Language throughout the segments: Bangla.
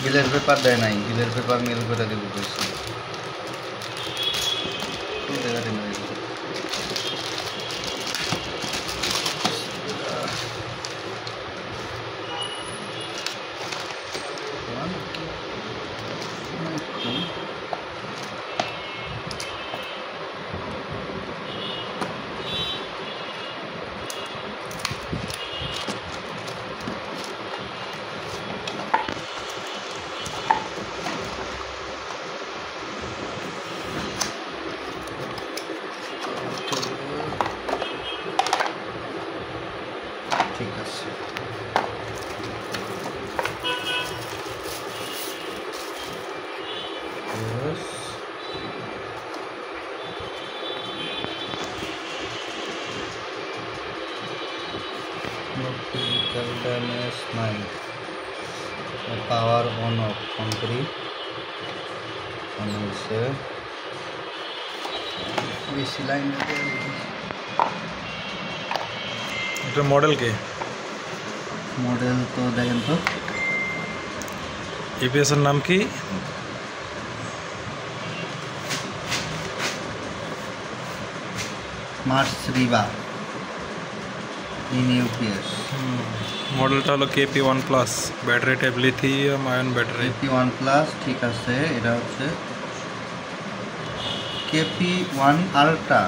বিলের পেপার দেয় নাই, বিলের পেপার মেল করে দেবো কইছি। ঠিক আছে, physical damage 9, power on off concrete হচ্ছে বেশি লাইন। এটা মডেল কে? মডেল তো দেখেন তো, ইপিএস এর নাম কি? Mars Rewa in UPS. মডেলটা হলো KP1 plus, battery type lithium ion battery. KP1 plus, ঠিক আছে। এটা হচ্ছে KP1 আলট্রা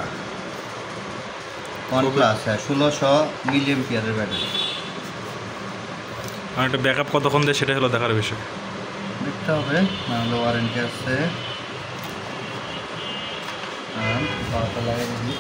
1 প্লাস, 1600 মিলি এম্পিয়ারের ব্যাটারি। আর এটা ব্যাকআপ কতক্ষণ দেয় সেটা হলো দেখার বিষয়, দেখতে হবে, নাহলে ওয়ারেন্টি আছে। আর পাওয়ারটা লাগাই দিই।